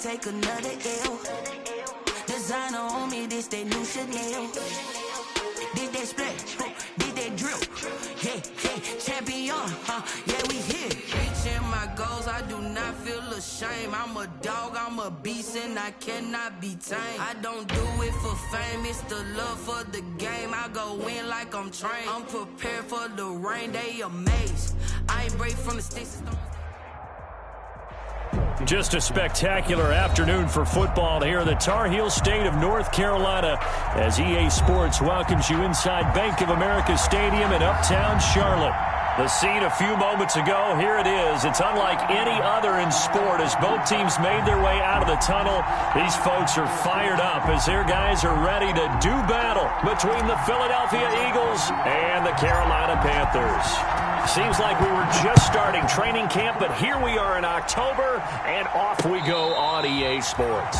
take another L. Designer on me, this they new Chanel. Did they splash? Did they drill? Yeah, champion, yeah, we here. Reaching my goals, I do not feel ashamed. I'm a dog, I'm a beast, and I cannot be tamed. I don't do it for fame, it's the love for the game. I go in like I'm trained. I'm prepared for the rain, they amazed. I ain't break from the sticks. Just a spectacular afternoon for football here in the Tar Heel state of North Carolina as EA Sports welcomes you inside Bank of America Stadium in Uptown Charlotte. The scene a few moments ago, here it is. It's unlike any other in sport as both teams made their way out of the tunnel. These folks are fired up as their guys are ready to do battle between the Philadelphia Eagles and the Carolina Panthers. Seems like we were just starting training camp, but here we are in October, and off we go on EA Sports.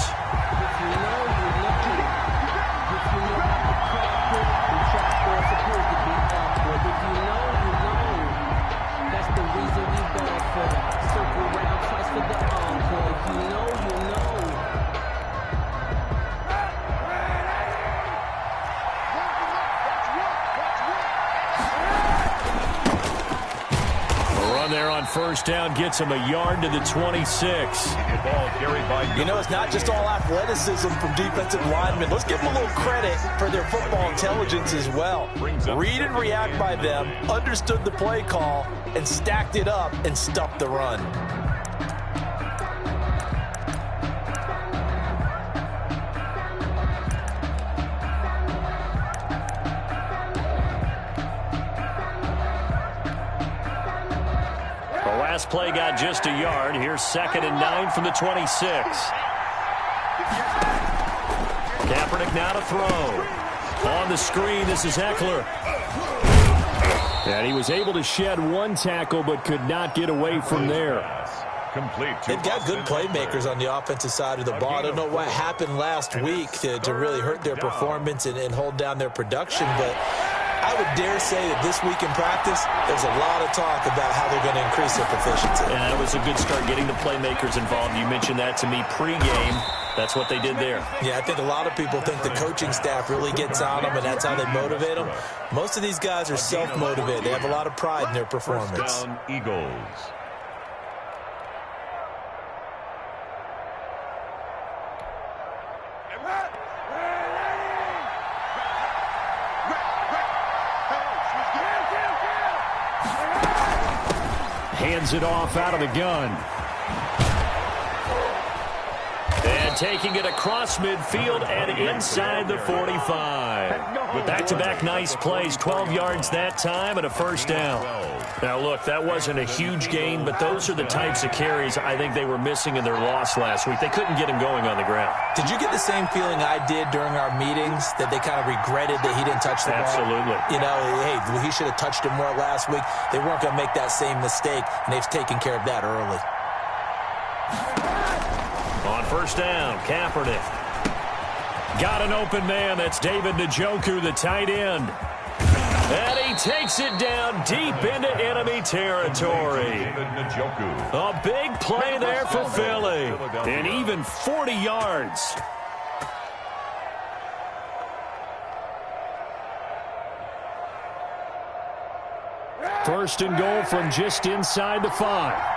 There on first down gets him a yard to the 26. You know, it's not just all athleticism from defensive linemen. Let's give them a little credit for their football intelligence as well. Read and react by them, understood the play call, and stacked it up and stuffed the run. Play got just a yard. Here's 2nd and 9 from the 26. Kaepernick now to throw. On the screen, this is Eckler. And he was able to shed one tackle but could not get away from there. They've got good playmakers on the offensive side of the ball. I don't know what happened last week to really hurt their performance and hold down their production, but I would dare say that this week in practice, there's a lot of talk about how they're going to increase their proficiency. And it was a good start getting the playmakers involved. You mentioned that to me pregame. That's what they did there. Yeah, I think a lot of people think the coaching staff really gets on them, and that's how they motivate them. Most of these guys are self-motivated. They have a lot of pride in their performance. First down, Eagles. Hands it off out of the gun. And taking it across midfield and inside the 45. Back-to-back nice plays, 12 yards that time and a first down. Now, look, that wasn't a huge gain, but those are the types of carries I think they were missing in their loss last week. They couldn't get him going on the ground. Did you get the same feeling I did during our meetings, that they kind of regretted that he didn't touch the ball? Absolutely. You know, hey, he should have touched it more last week. They weren't going to make that same mistake, and they've taken care of that early. On first down, Kaepernick. Got an open man. That's David Njoku, the tight end. And he takes it down deep into enemy territory. A big play there for Philly. And even 40 yards. First and goal from just inside the 5.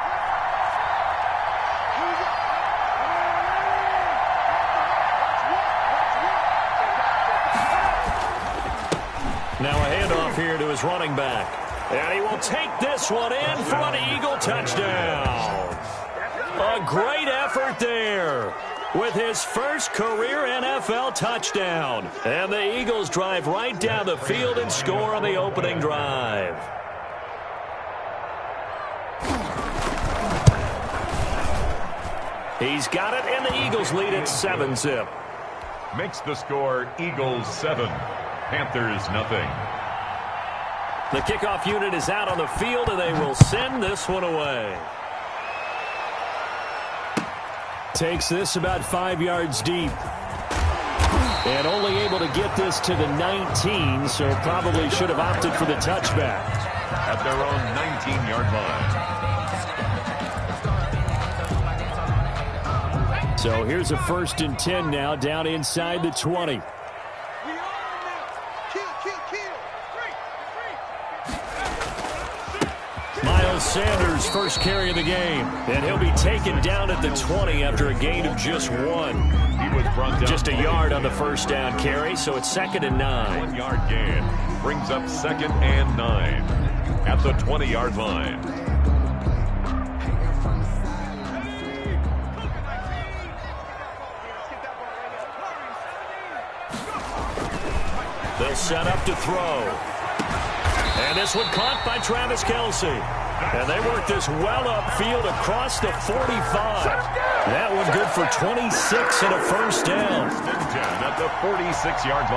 Now a handoff here to his running back. And he will take this one in for an Eagle touchdown. A great effort there with his first career NFL touchdown. And the Eagles drive right down the field and score on the opening drive. He's got it, and the Eagles lead at 7-zip. Makes the score Eagles 7. Panthers nothing. The kickoff unit is out on the field, and they will send this one away. Takes this about 5 yards deep. And only able to get this to the 19, so probably should have opted for the touchback. At their own 19-yard line. So here's a 1st and 10 now, down inside the 20. Miles Sanders, first carry of the game, and he'll be taken down at the 20 after a gain of just 1. He was brought down just a yard on the first down carry, so it's 2nd and 9. 1 yard gain brings up 2nd and 9 at the 20-yard line. They'll set up to throw. And this one caught by Travis Kelce. And they work this well upfield across the 45. That one good for 26 and a first down. 10 at the 46-yard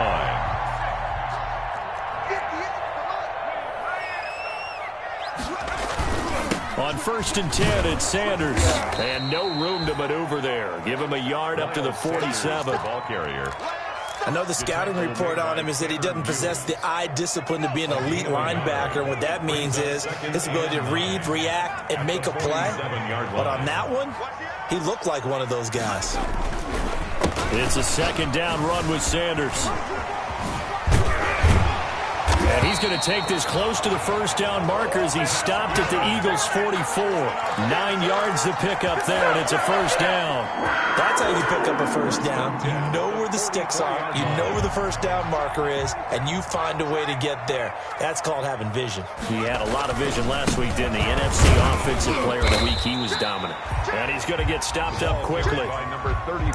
line. On 1st and 10, it's Sanders. And no room to maneuver there. Give him a yard up to the 47. Ball carrier. I know the scouting report on him is that he doesn't possess the eye discipline to be an elite linebacker. And what that means is his ability to read, react, and make a play. But on that one, he looked like one of those guys. It's a 2nd down run with Sanders. And he's going to take this close to the first down marker as he stopped at the Eagles' 44. 9 yards to pick up there, and it's a first down. That's how you pick up a first down. You know where the sticks are, you know where the first down marker is, and you find a way to get there. That's called having vision. He had a lot of vision last week, didn't he? NFC Offensive Player of the Week, he was dominant. And he's going to get stopped up quickly.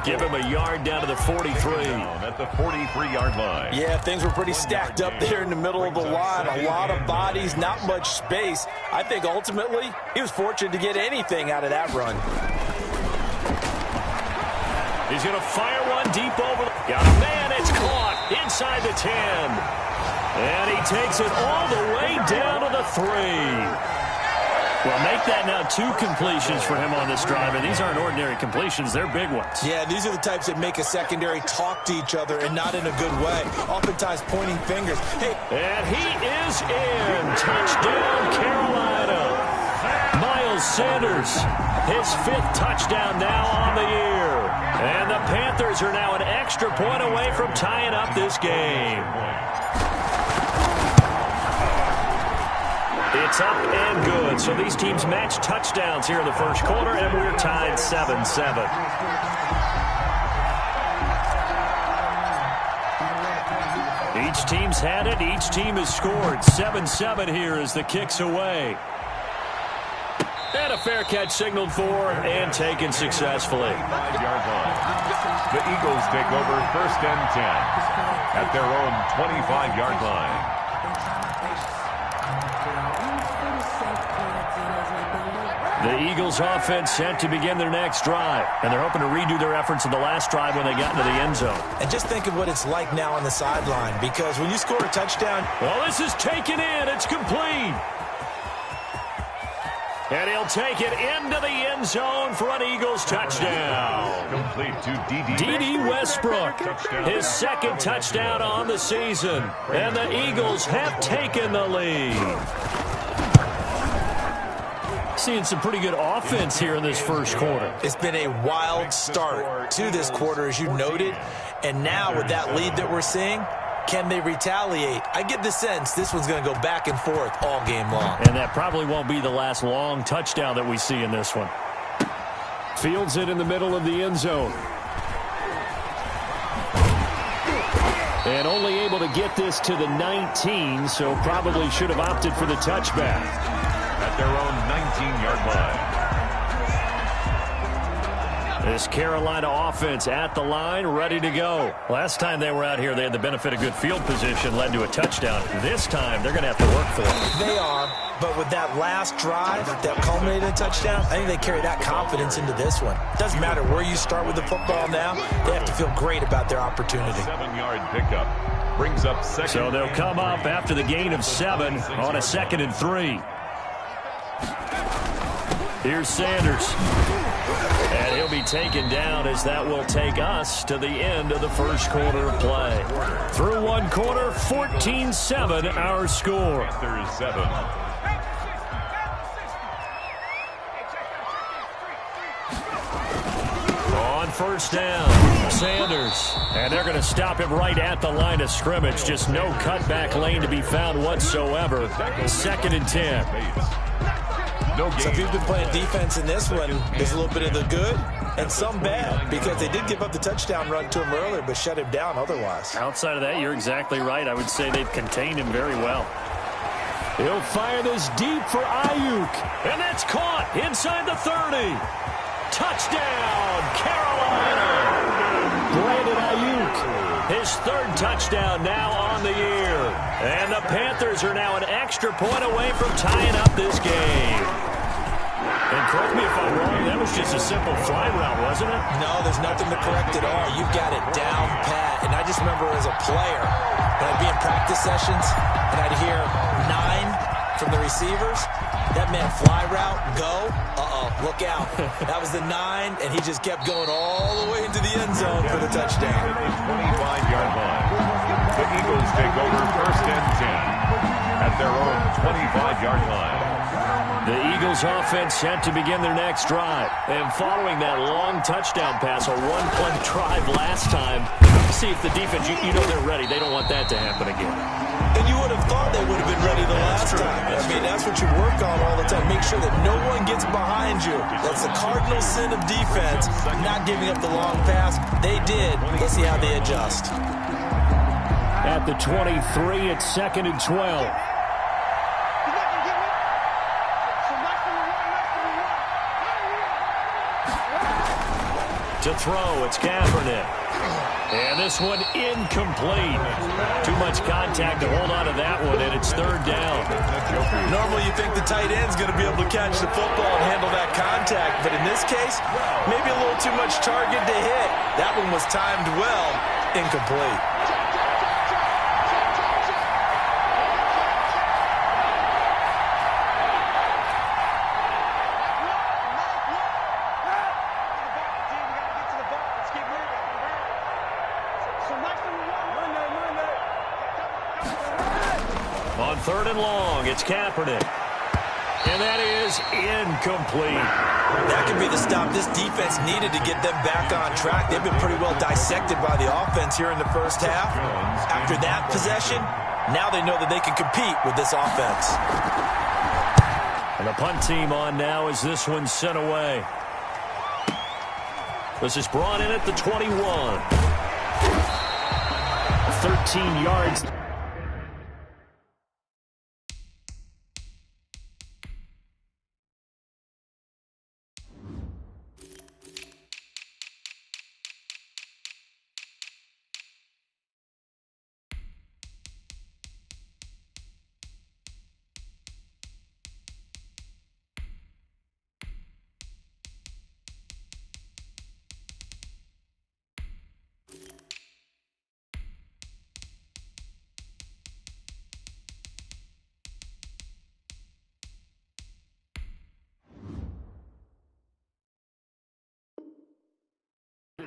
Give him a yard down to the 43. At the 43-yard line. Yeah, things were pretty stacked up there in the middle of the line. A lot of bodies, not much space. I think ultimately he was fortunate to get anything out of that run. He's going to fire one deep over. Got a man. It's caught inside the 10. And he takes it all the way down to the 3. Well, make that now 2 completions for him on this drive, and these aren't ordinary completions. They're big ones. Yeah, these are the types that make a secondary talk to each other and not in a good way. Oftentimes pointing fingers. Hey. And he is in. Touchdown, Carolina. Miles Sanders, his 5th touchdown now on the year. And the Panthers are now an extra point away from tying up this game. It's up and good. So these teams match touchdowns here in the first quarter, and we're tied 7-7. Each team's had it. Each team has scored. 7-7 here as the kick's away. And a fair catch signaled for and taken successfully. 5-yard line. The Eagles take over 1st and 10 at their own 25-yard line. The Eagles offense set to begin their next drive, and they're hoping to redo their efforts in the last drive when they got into the end zone. And just think of what it's like now on the sideline, because when you score a touchdown... Well, this is taken in. It's complete. And he'll take it into the end zone for an Eagles touchdown. Complete to D.D. Westbrook, his 2nd touchdown on the season. And the Eagles have taken the lead. Seeing some pretty good offense here in this first quarter. It's been a wild start to this quarter, as you noted. And now with that lead that we're seeing, can they retaliate? I get the sense this one's going to go back and forth all game long. And that probably won't be the last long touchdown that we see in this one. Fields it in the middle of the end zone. And only able to get this to the 19, so probably should have opted for the touchback. At their own 19-yard line. This Carolina offense at the line, ready to go. Last time they were out here, they had the benefit of good field position, led to a touchdown. This time, they're going to have to work for it. They are, but with that last drive that culminated in a touchdown, I think they carry that confidence into this one. Doesn't matter where you start with the football now, they have to feel great about their opportunity. 7-yard pickup brings up 2nd. So they'll come up after the gain of 7 on a 2nd and 3. Here's Sanders. And he'll be taken down as that will take us to the end of the first quarter of play. Through one quarter, 14-7 our score. Panthers 7. On first down. Sanders. And they're going to stop him right at the line of scrimmage. Just no cutback lane to be found whatsoever. 2nd and 10. So if you've been playing defense in this one, there's a little bit of the good and some bad, because they did give up the touchdown run to him earlier, but shut him down otherwise. Outside of that, you're exactly right. I would say they've contained him very well. He'll fire this deep for Ayuk. And that's caught inside the 30. Touchdown, Carolina. Brandon Ayuk, his 3rd touchdown now on the year. And the Panthers are now an extra point away from tying up this game. And correct me if I'm wrong, that was just a simple fly route, wasn't it? No, there's nothing to correct at all. You've got it down pat. And I just remember as a player, when I'd be in practice sessions, and I'd hear 9 from the receivers, that meant fly route, go, look out. That was the 9, and he just kept going all the way into the end zone for the touchdown. 25-yard line. The Eagles take over 1st and 10 at their own 25-yard line. The Eagles offense set to begin their next drive. And following that long touchdown pass, a one-play drive last time, see if the defense, you know they're ready. They don't want that to happen again. And you would have thought they would have been ready the last time. I mean, that's what you work on all the time. Make sure that no one gets behind you. That's the cardinal sin of defense, not giving up the long pass. They did. Let's see how they adjust. At the 23, it's 2nd and 12. To throw, it's Kaepernick. And this one incomplete. Too much contact to hold on to that one, and it's 3rd down. Normally you think the tight end's going to be able to catch the football and handle that contact, but in this case, maybe a little too much target to hit. That one was timed well, incomplete. On 3rd and long, it's Kaepernick. And that is incomplete. That could be the stop this defense needed to get them back on track. They've been pretty well dissected by the offense here in the first half. After that possession, now they know that they can compete with this offense. And the punt team on now as this one's sent away. This is brought in at the 21. 13 yards.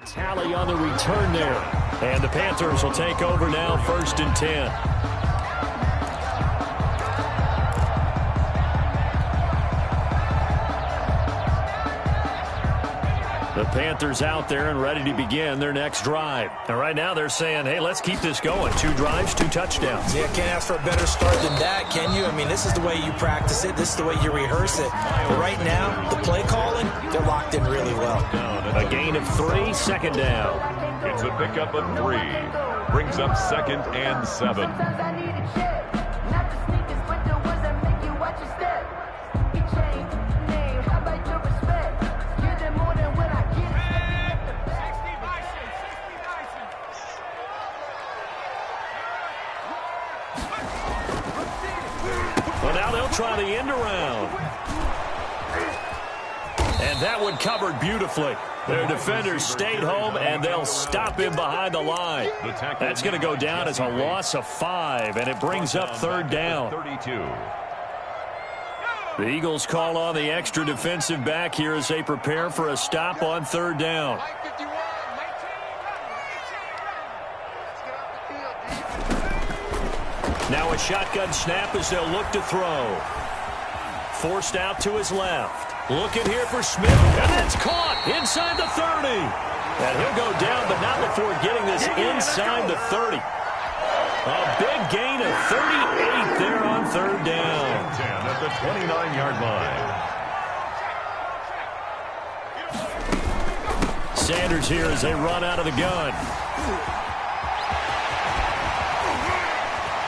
Tally on the return there. And the Panthers will take over now, 1st and 10. The Panthers out there and ready to begin their next drive. And right now they're saying, hey, let's keep this going. 2 drives, 2 touchdowns. Yeah, can't ask for a better start than that, can you? I mean, this is the way you practice it. This is the way you rehearse it. But right now, the play calling, they're locked in really well. A gain of 3, 2nd down. It's a pickup of 3. Brings up 2nd and 7. Well, now they'll try the end around. And that one covered beautifully. Their defenders stayed home, and they'll stop him behind the line. That's going to go down as a loss of 5, and it brings up 3rd down. 32. The Eagles call on the extra defensive back here as they prepare for a stop on 3rd down. Now a shotgun snap as they'll look to throw. Forced out to his left. Looking here for Smith, and that's caught inside the 30. And he'll go down, but not before getting this inside the 30. A big gain of 38 there on third down. 10 at the 29-yard line. Sanders here as they run out of the gun.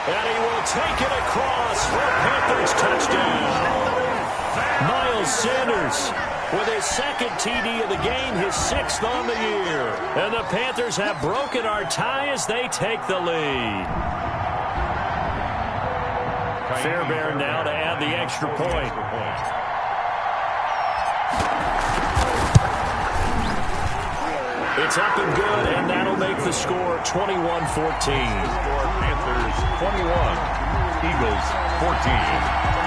And he will take it across for a Panthers touchdown. Miles Sanders with his second TD of the game, his 6th on the year. And the Panthers have broken our tie as they take the lead. Fairbairn now to add the extra point. It's up and good, and that'll make the score 21-14. Score Panthers 21, Eagles 14.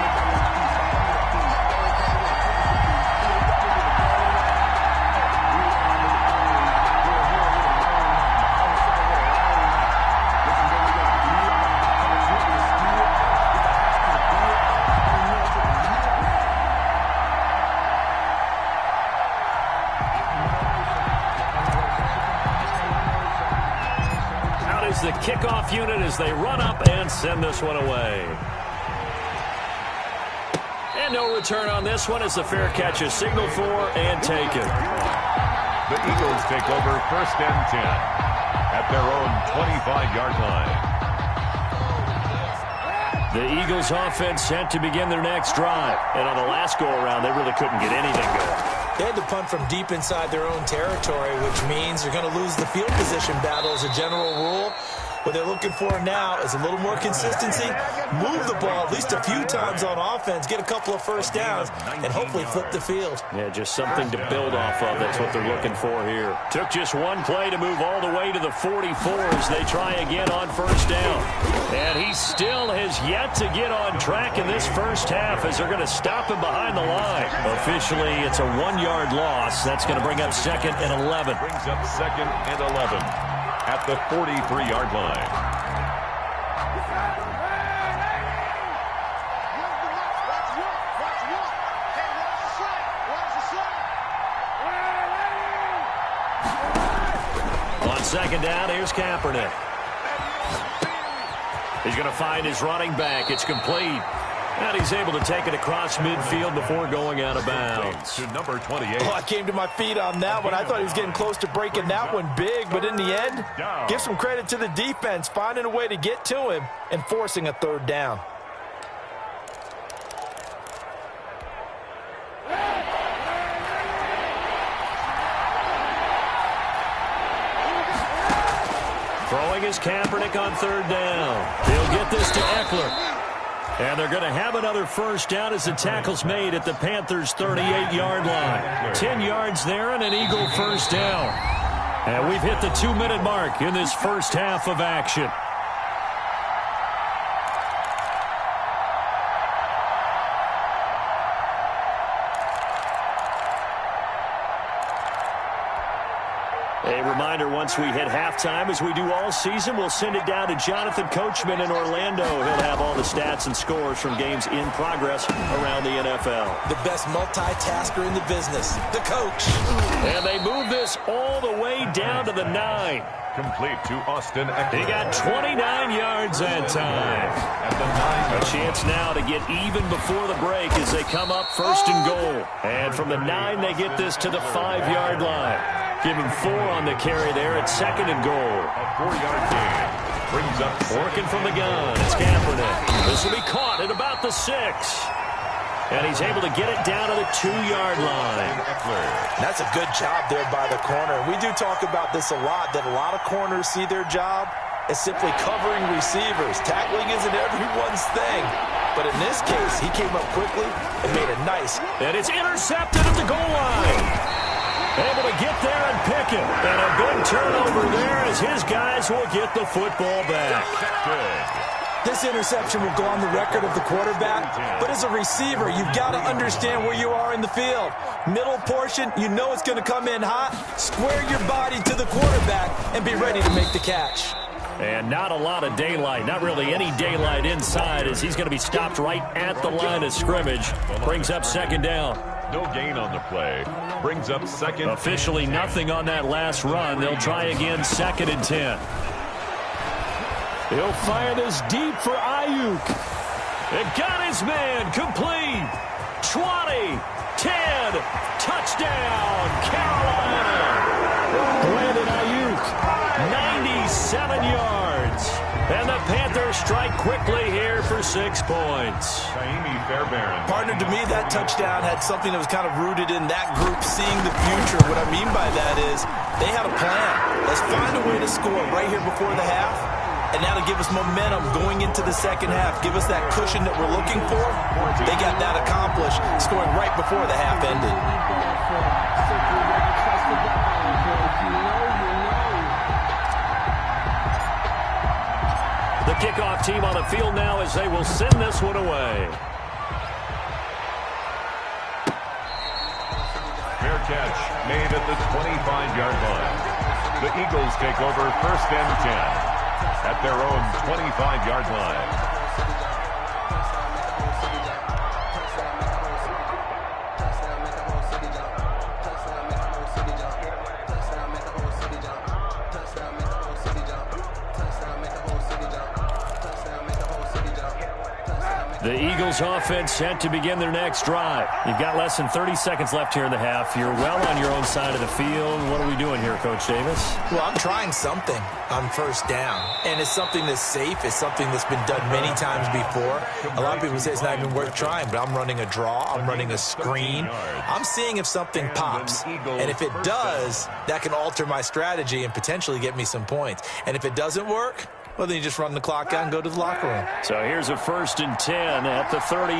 The kickoff unit as they run up and send this one away. And no return on this one as the fair catch is signaled for and taken. The Eagles take over 1st and 10 at their own 25-yard line. The Eagles offense set to begin their next drive. And on the last go-around, they really couldn't get anything going. They had to punt from deep inside their own territory, which means they're going to lose the field position battle as a general rule. What they're looking for now is a little more consistency, move the ball at least a few times on offense, get a couple of first downs, and hopefully flip the field. Yeah, just something to build off of. That's what they're looking for here. Took just one play to move all the way to the 44 as they try again on first down. And he still has yet to get on track in this first half as they're going to stop him behind the line. Officially, it's a 1-yard loss. That's going to bring up 2nd and 11. Brings up 2nd and 11 at the 43-yard line. On 2nd down, here's Kaepernick. He's going to find his running back. It's complete. And he's able to take it across midfield before going out of bounds. To number 28. Oh, I came to my feet on that one. I thought he was getting close to breaking that one big, but in the end, give some credit to the defense, finding a way to get to him and forcing a 3rd down. Throwing is Kaepernick on 3rd down. He'll get this to Eckler. And they're going to have another first down as the tackle's made at the Panthers' 38-yard line. 10 yards there and an Eagle first down. And we've hit the 2-minute mark in this first half of action. A reminder, once we hit halftime, as we do all season, we'll send it down to Jonathan Coachman in Orlando. He'll have all the stats and scores from games in progress around the NFL. The best multitasker in the business, the coach. And they move this all the way down to the 9. Complete to Austin Eckler. He got 29 yards that time. At the 9. A chance now to get even before the break as they come up 1st and goal. And from the 9, they get this to the 5-yard line. Give him 4 on the carry there at 2nd and goal. A 4-yard gain. Brings up working from the gun. It's Kaepernick. This will be caught at about the 6. And he's able to get it down to the 2-yard line. That's a good job there by the corner. We do talk about this a lot, that a lot of corners see their job as simply covering receivers. Tackling isn't everyone's thing. But in this case, he came up quickly and made a nice. And it's intercepted at the goal line. Able to get there and pick it. And a big turnover there as his guys will get the football back. This interception will go on the record of the quarterback, but as a receiver, you've got to understand where you are in the field. Middle portion, you know it's going to come in hot. Square your body to the quarterback and be ready to make the catch. And not a lot of daylight, not really any daylight inside as he's going to be stopped right at the line of scrimmage. Brings up 2nd down. No gain on the play. Brings up second. Officially nothing on that last run. They'll try again 2nd and 10. He'll fire this deep for Ayuk. It got his man complete. 20, 10, touchdown, Carolina. Brandon Ayuk, 97 yards. And the Panthers strike quickly here for 6 points. Naimi Fairbairn. Partner, to me, that touchdown had something that was kind of rooted in that group seeing the future. What I mean by that is they had a plan. Let's find a way to score right here before the half. And that'll give us momentum going into the second half. Give us that cushion that we're looking for. They got that accomplished, scoring right before the half ended. The kickoff team on the field now as they will send this one away. Fair catch made at the 25-yard line. The Eagles take over 1st and 10 at their own 25-yard line. The Eagles offense set to begin their next drive. You've got less than 30 seconds left here in the half. You're well on your own side of the field. What are we doing here, Coach Davis? Well, I'm trying something on 1st down, and it's something that's safe. It's something that's been done many times before. A lot of people say it's not even worth trying, but I'm running a draw. I'm running a screen. I'm seeing if something pops, and if it does, that can alter my strategy and potentially get me some points. And if it doesn't work, well, then you just run the clock out and go to the locker room. So here's a 1st and 10 at the 38.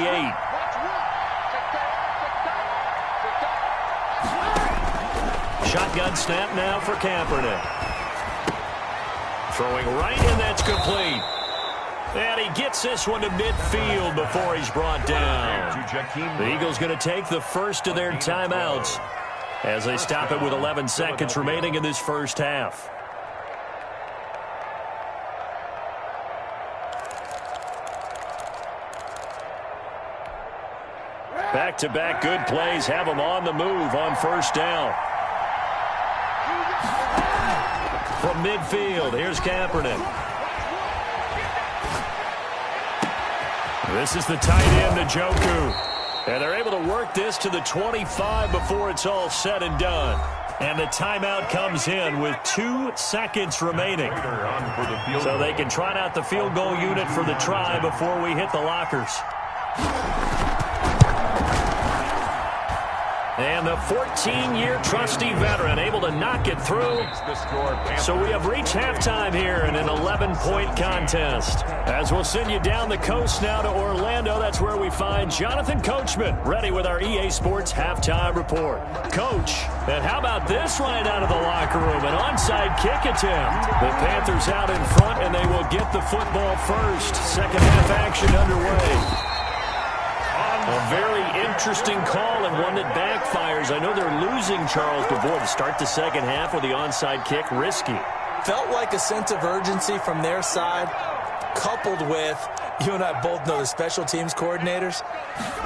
Shotgun snap now for Kaepernick. Throwing right, and that's complete. And he gets this one to midfield before he's brought down. The Eagles going to take the first of their timeouts as they stop it with 11 seconds remaining in this first half. Back-to-back good plays have them on the move on 1st down. From midfield, here's Kaepernick. This is the tight end, Njoku. And they're able to work this to the 25 before it's all said and done. And the timeout comes in with 2 seconds remaining. So they can trot out the field goal unit for the try before we hit the lockers. And the 14-year trusty veteran able to knock it through. So we have reached halftime here in an 11-point contest. As we'll send you down the coast now to Orlando, that's where we find Jonathan Coachman, ready with our EA Sports Halftime Report. Coach, and how about this right out of the locker room? An onside kick attempt. The Panthers out in front, and they will get the football first. Second half action underway. A very interesting call and one that backfires. I know they're losing Charles, but boy, to start the second half with the onside kick, risky. Felt like a sense of urgency from their side, coupled with, you and I both know the special teams coordinators,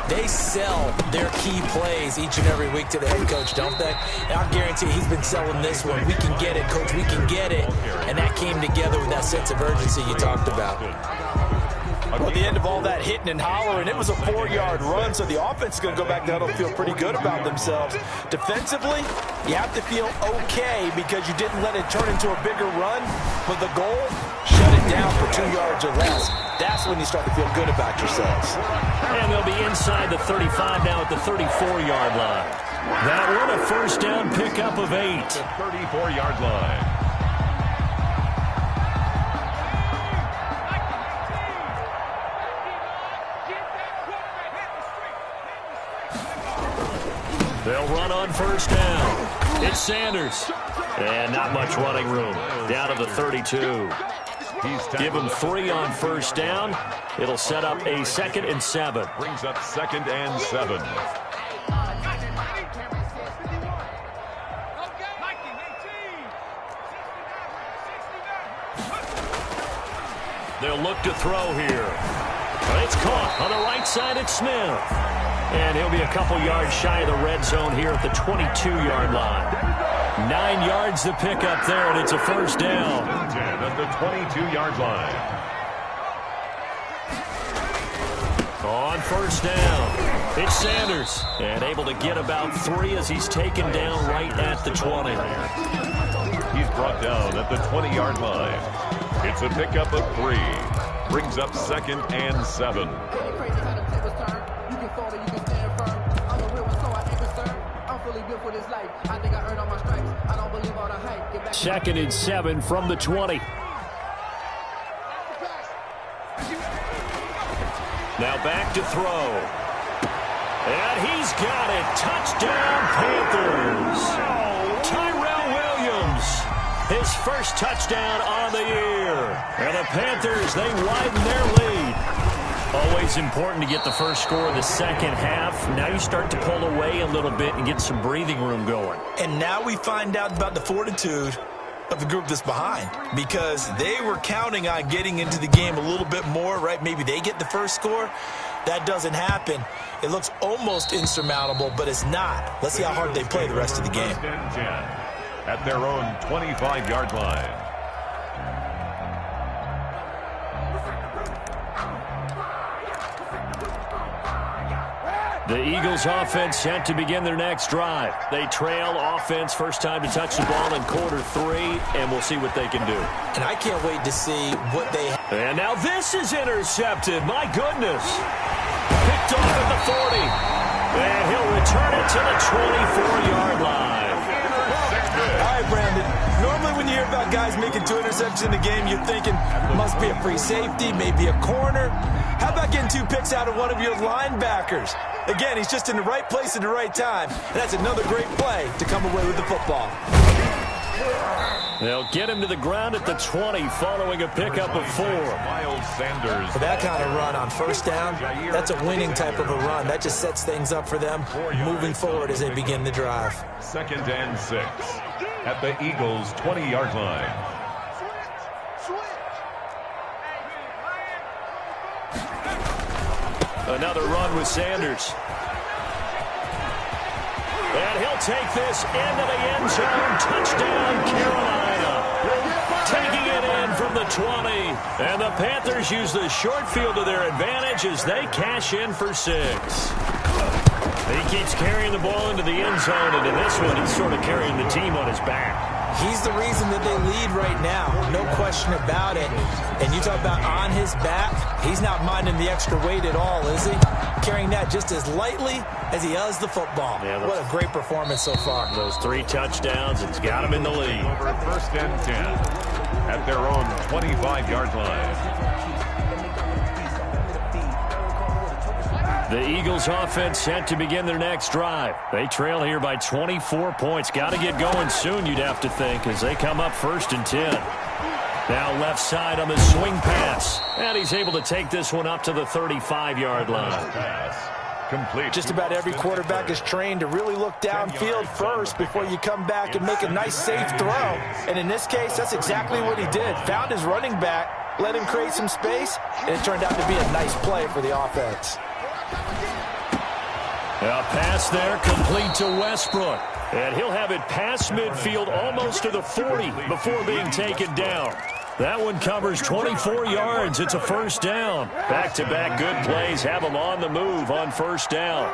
they sell their key plays each and every week to the head coach, don't they? And I guarantee he's been selling this one. We can get it, coach, we can get it. And that came together with that sense of urgency you talked about. Well, at the end of all that hitting and hollering, it was a 4-yard run, so the offense is going to go back to huddle and feel pretty good about themselves. Defensively, you have to feel okay because you didn't let it turn into a bigger run, but the goal, shut it down for 2 yards or less. That's when you start to feel good about yourselves. And they'll be inside the 35 now at the 34-yard line. That one a 1st down pickup of 8. The 34-yard line. They'll run on 1st down. It's Sanders. And not much running room. Down to the 32. Give them 3 on 1st down. It'll set up a 2nd and 7. Brings up 2nd and 7. They'll look to throw here. It's caught on the right side. It's Smith. And he'll be a couple yards shy of the red zone here at the 22-yard line. 9 yards to pick up there, and it's a first down. 10 at the 22-yard line. On first down, it's Sanders. And able to get about 3 as he's taken down right at the 20. He's brought down at the 20-yard line. It's a pickup of 3. Brings up 2nd and 7. Second and 7 from the 20. Now back to throw. And he's got it. Touchdown, Panthers. Tyrell Williams, his first touchdown on the year. And the Panthers, they widen their lead. Always important to get the first score of the second half. Now you start to pull away a little bit and get some breathing room going. And now we find out about the fortitude of the group that's behind, because they were counting on getting into the game a little bit more, right? Maybe they get the first score. That doesn't happen. It looks almost insurmountable, but it's not. Let's see how hard they play the rest of the game. At their own 25-yard line. The Eagles offense set to begin their next drive. They trail offense, first time to touch the ball in quarter 3, and we'll see what they can do. And I can't wait to see what they have. And now this is intercepted. My goodness. Picked off at the 40. And he'll return it to the 24-yard line. All right, Brandon. Normally when you hear about guys making 2 interceptions in the game, you're thinking must be a free safety, maybe a corner. How about getting 2 picks out of one of your linebackers? Again, he's just in the right place at the right time. And that's another great play to come away with the football. They'll get him to the ground at the 20 following a pickup of 4. Miles Sanders. For that kind of run on first down, that's a winning type of a run. That just sets things up for them moving forward as they begin the drive. 2nd and 6 at the Eagles' 20-yard line. Another run with Sanders. And he'll take this into the end zone. Touchdown, Carolina. Taking it in from the 20. And the Panthers use the short field to their advantage as they cash in for 6. He keeps carrying the ball into the end zone, and in this one, he's sort of carrying the team on his back. He's the reason that they lead right now, no question about it. And you talk about on his back, he's not minding the extra weight at all, is he? Carrying that just as lightly as he does the football. Yeah, what a great performance so far. Those 3 touchdowns, it's got him in the lead. Over 1st and 10 at their own 25-yard line. The Eagles offense set to begin their next drive. They trail here by 24 points. Got to get going soon, you'd have to think, as they come up 1st and 10. Now left side on the swing pass. And he's able to take this one up to the 35-yard line. Complete. Just about every quarterback is trained to really look downfield first before you come back and make a nice, safe throw. And in this case, that's exactly what he did. Found his running back, let him create some space, and it turned out to be a nice play for the offense. A pass there, complete to Westbrook. And he'll have it past midfield almost to the 40 before being taken down. That one covers 24 yards. It's a first down. Back-to-back good plays have them on the move on first down.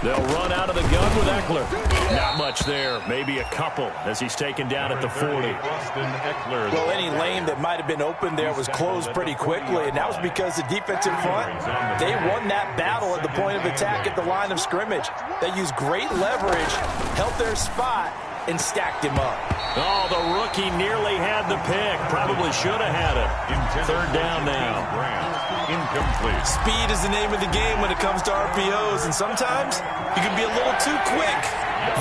They'll run out of the gun with Eckler. Not much there, maybe a couple as he's taken down at the 40. Well, any lane that might have been open there was closed pretty quickly, and that was because the defensive front, they won that battle at the point of attack at the line of scrimmage. They used great leverage, held their spot, and stacked him up. Oh, the rookie nearly had the pick. Probably should have had it. 3rd down now. Incomplete. Speed is the name of the game when it comes to RPOs, and sometimes you can be a little too quick,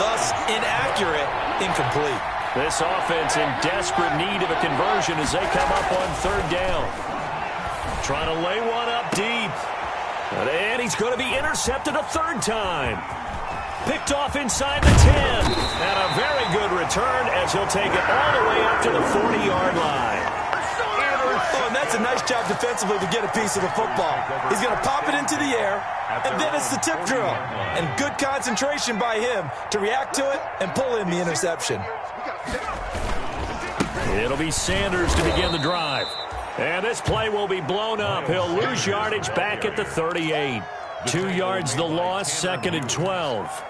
thus inaccurate, incomplete. This offense in desperate need of a conversion as they come up on 3rd down. Trying to lay one up deep. And he's going to be intercepted a 3rd time. Picked off inside the 10. And a very good return as he'll take it all the way up to the 40-yard line. Oh, and that's a nice job defensively to get a piece of the football. He's going to pop it into the air, and then it's the tip drill. And good concentration by him to react to it and pull in the interception. It'll be Sanders to begin the drive. And this play will be blown up. He'll lose yardage back at the 38. 2 yards the loss, 2nd and 12.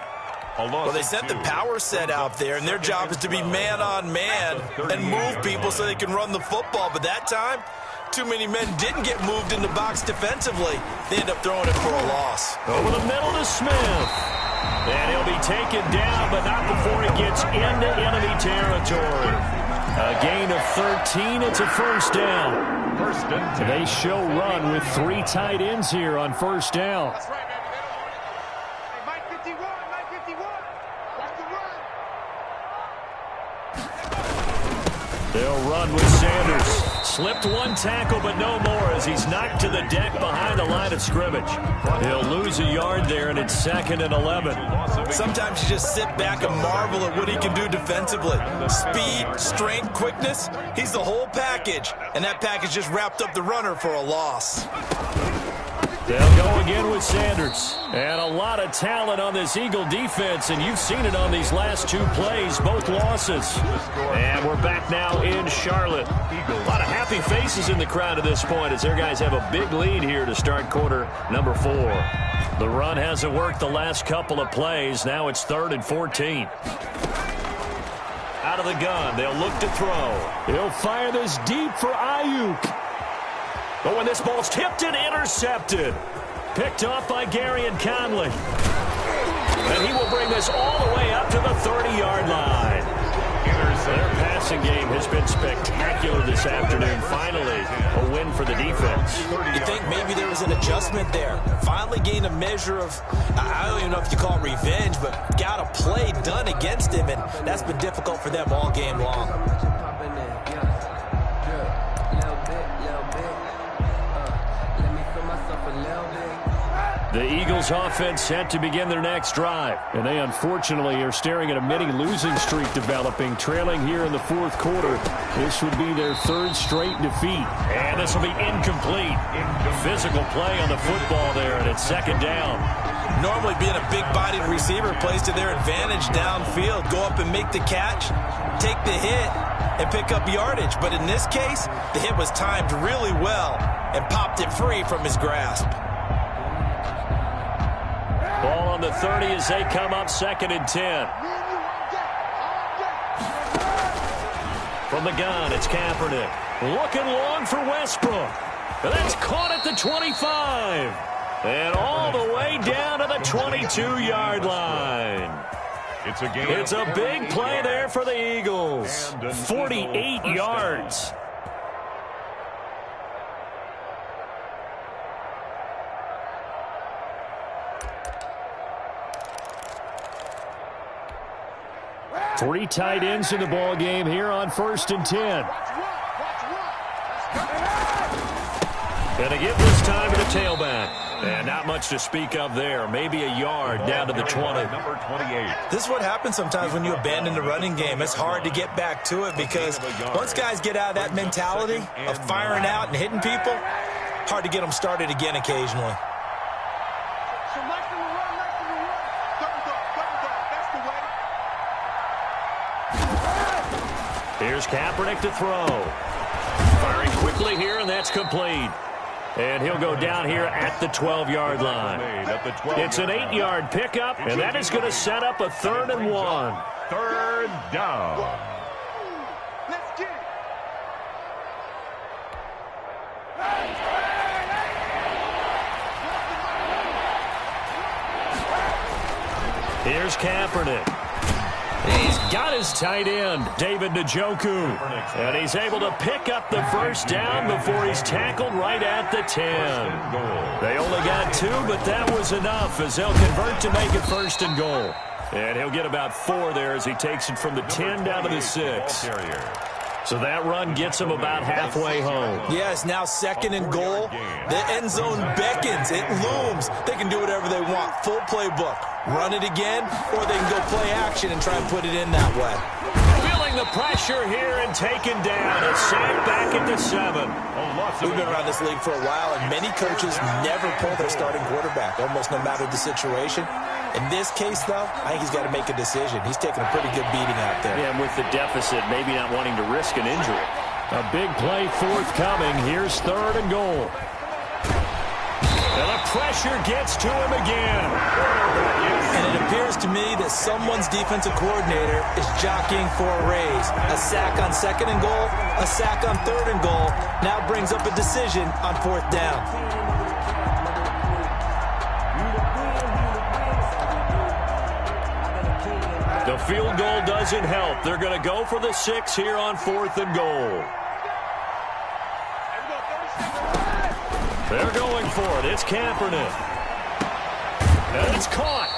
Well, they sent the power set out there, and their job is to be man-on-man and move people so they can run the football. But that time, too many men didn't get moved in the box defensively. They end up throwing it for a loss. Over the middle to Smith. And he'll be taken down, but not before he gets into enemy territory. A gain of 13. It's a first down. They show run with 3 tight ends here on first down. That's right, baby. Hey, Mike 51, Mike 51. Watch the run. They'll run with Sanders. Slipped 1 tackle, but no more as he's knocked to the deck behind the line of scrimmage. He'll lose a yard there, and it's 2nd and 11. Sometimes you just sit back and marvel at what he can do defensively. Speed, strength, quickness, he's the whole package. And that package just wrapped up the runner for a loss. They'll go again with Sanders. And a lot of talent on this Eagle defense, and you've seen it on these last 2 plays, both losses. And we're back now in Charlotte. A lot of happy faces in the crowd at this point as their guys have a big lead here to start quarter number 4. The run hasn't worked the last couple of plays. Now it's 3rd and 14. Out of the gun, they'll look to throw. He'll fire this deep for Ayuk. But when this ball's tipped and intercepted, picked off by Garyon Conley. And he will bring this all the way up to the 30-yard line. Their passing game has been spectacular this afternoon. Finally, a win for the defense. You think maybe there was an adjustment there. Finally gained a measure of, I don't even know if you call it revenge, but got a play done against him, and that's been difficult for them all game long. The Eagles offense set to begin their next drive. And they unfortunately are staring at a mini losing streak developing, trailing here in the 4th quarter. This would be their 3rd straight defeat. And this will be incomplete. Physical play on the football there, and it's 2nd down. Normally being a big-bodied receiver plays to their advantage downfield. Go up and make the catch, take the hit, and pick up yardage. But in this case, the hit was timed really well and popped it free from his grasp. Ball on the 30 as they come up 2nd and 10. From the gun, it's Kaepernick. Looking long for Westbrook. And that's caught at the 25. And all the way down to the 22-yard line. It's a big play there for the Eagles. 48 yards. Three tight ends in the ball game here on 1st and 10. And to give this time to the tailback. And not much to speak of there. Maybe a yard down to the 20. Number 28. This is what happens sometimes when you abandon the running game. It's hard to get back to it because once guys get out of that mentality of firing out and hitting people, hard to get them started again occasionally. So nice to run, nice to run. Double dog, that's the way. Here's Kaepernick to throw. Firing quickly here, and that's complete. And he'll go down here at the 12-yard line. It's an 8-yard pickup, and that is going to set up a 3rd and 1. 3rd down. Let's get it. Here's Kaepernick. He's got his tight end, David Njoku. And he's able to pick up the first down before he's tackled right at the 10. They only got 2, but that was enough as they'll convert to make it 1st and goal. And he'll get about 4 there as he takes it from the 10 down to the 6. So that run gets him about halfway home. Yeah, it's now 2nd and goal. The end zone beckons. It looms. They can do whatever they want. Full playbook. Run it again, or they can go play action and try and put it in that way. Filling the pressure here and taken down. A sack back at the 7. We've been around this league for a while, and many coaches never pull their starting quarterback, almost no matter the situation. In this case, though, I think he's got to make a decision. He's taking a pretty good beating out there. Yeah, and with the deficit, maybe not wanting to risk an injury. A big play forthcoming. Here's 3rd and goal. And the pressure gets to him again. And it appears to me that someone's defensive coordinator is jockeying for a raise. A sack on 2nd and goal, a sack on 3rd and goal, now brings up a decision on 4th down. The field goal doesn't help. They're going to go for the 6 here on 4th and goal. They're going for it. It's Kaepernick. And it's caught.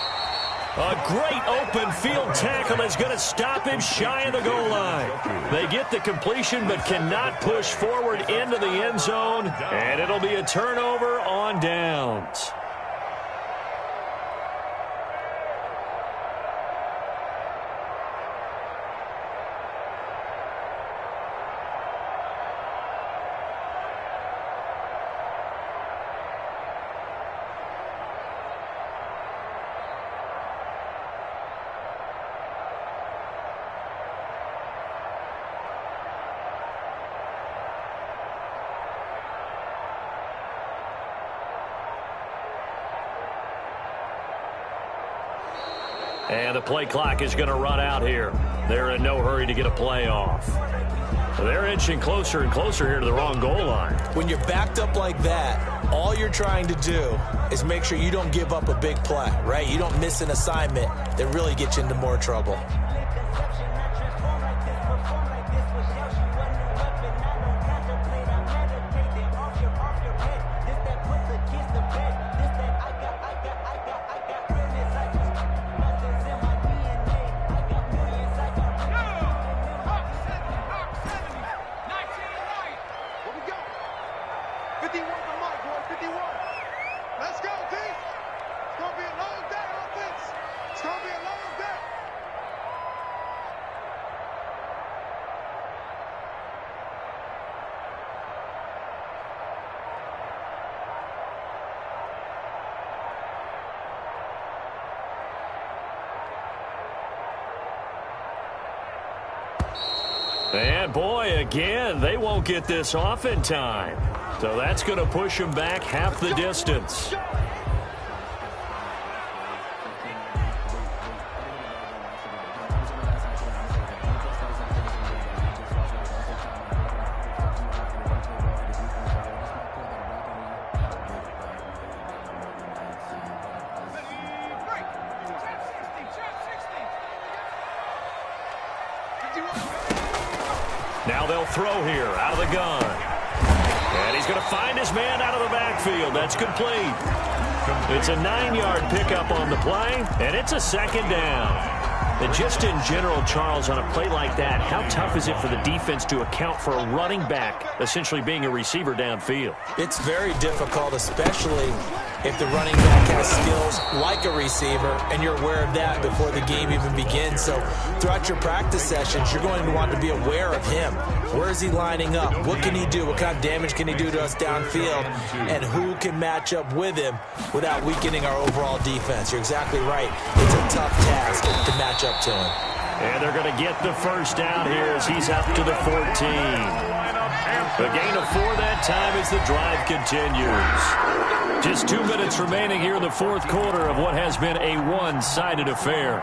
A great open field tackle is going to stop him shy of the goal line. They get the completion but cannot push forward into the end zone. And it'll be a turnover on downs. And the play clock is going to run out here. They're in no hurry to get a play off. They're inching closer and closer here to the wrong goal line. When you're backed up like that, all you're trying to do is make sure you don't give up a big play, right? You don't miss an assignment that really gets you into more trouble. And boy, again, they won't get this off in time. So that's going to push them back half the distance. Now they'll throw here out of the gun. And he's going to find his man out of the backfield. That's complete. It's a 9-yard pickup on the play, and it's a 2nd down. And just in general, Charles, on a play like that, how tough is it for the defense to account for a running back essentially being a receiver downfield? It's very difficult, especially if the running back has skills like a receiver, and you're aware of that before the game even begins. So throughout your practice sessions, you're going to want to be aware of him. Where is he lining up? What can he do? What kind of damage can he do to us downfield? And who can match up with him without weakening our overall defense? You're exactly right. It's a tough task to match up to him. And they're going to get the first down here as he's up to the 14. A gain of 4 that time as the drive continues. Just 2 minutes remaining here in the 4th quarter of what has been a one-sided affair.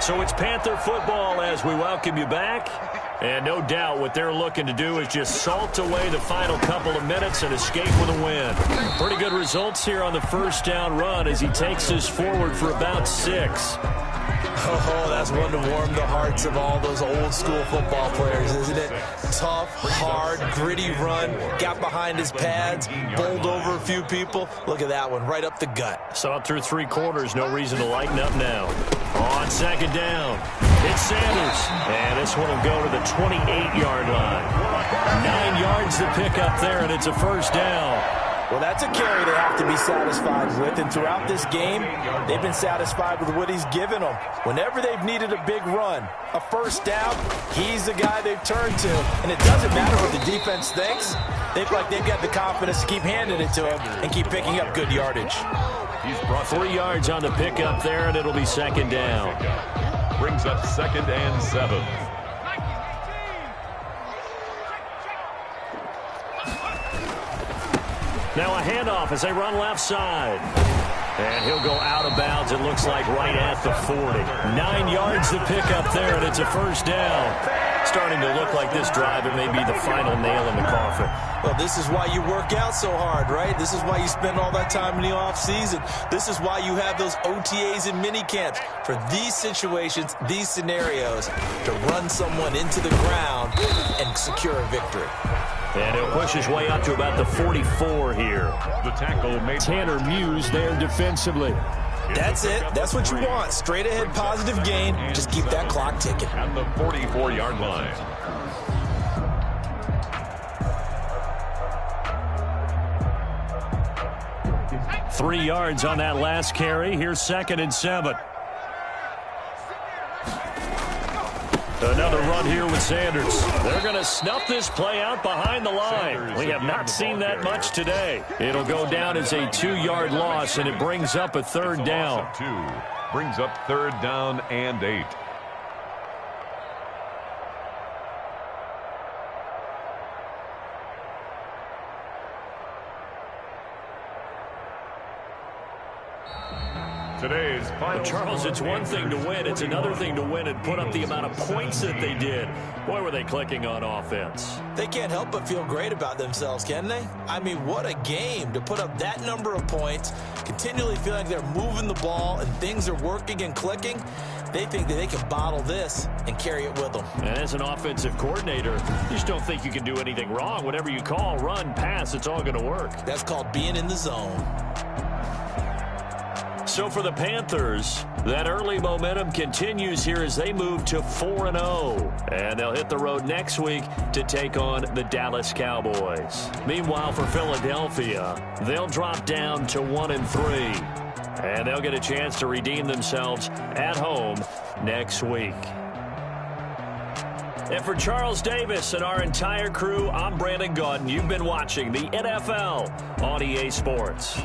So it's Panther football as we welcome you back. And no doubt what they're looking to do is just salt away the final couple of minutes and escape with a win. Pretty good results here on the first down run as he takes us forward for about 6. Oh, that's one to warm the hearts of all those old school football players, isn't it? Tough, hard, gritty run, got behind his pads, bowled over a few people. Look at that one, right up the gut. Saw it through 3 quarters, no reason to lighten up now. On 2nd down, it's Sanders. And this one will go to the 28-yard line. 9 yards to pick up there, and it's a first down. Well, that's a carry they have to be satisfied with, and throughout this game, they've been satisfied with what he's given them. Whenever they've needed a big run, a first down, he's the guy they've turned to. And it doesn't matter what the defense thinks. They feel like they've got the confidence to keep handing it to him and keep picking up good yardage. He's brought 3 yards on the pickup there, and it'll be second down. Brings up 2nd and 7. Now a handoff as they run left side. And he'll go out of bounds, it looks like, right at the 40. 9 yards to pick up there, and it's a first down. Starting to look like this drive, it may be the final nail in the coffin. Well, this is why you work out so hard, right? This is why you spend all that time in the offseason. This is why you have those OTAs and mini camps for these situations, these scenarios, to run someone into the ground and secure a victory. And he'll push his way up to about the 44 here. The tackle made Tanner Muse there defensively. That's it. That's what you want. Straight ahead positive gain. Just keep that clock ticking. At the 44-yard line. Three yards on that last carry. Here's 2nd and 7. Another run here with Sanders. They're going to snuff this play out behind the line. We have not seen that much today. It'll go down as a 2-yard loss, and it brings up a 3rd down. 2 brings up 3rd down and 8. Today's final. Charles, it's one thing to win. It's another thing to win and put up the amount of points that they did. Boy, were they clicking on offense. They can't help but feel great about themselves, can they? I mean, what a game to put up that number of points, continually feel like they're moving the ball and things are working and clicking. They think that they can bottle this and carry it with them. And as an offensive coordinator, you just don't think you can do anything wrong. Whatever you call, run, pass, it's all going to work. That's called being in the zone. So for the Panthers, that early momentum continues here as they move to 4-0. And they'll hit the road next week to take on the Dallas Cowboys. Meanwhile, for Philadelphia, they'll drop down to 1-3. And they'll get a chance to redeem themselves at home next week. And for Charles Davis and our entire crew, I'm Brandon Gaudin. You've been watching the NFL on EA Sports.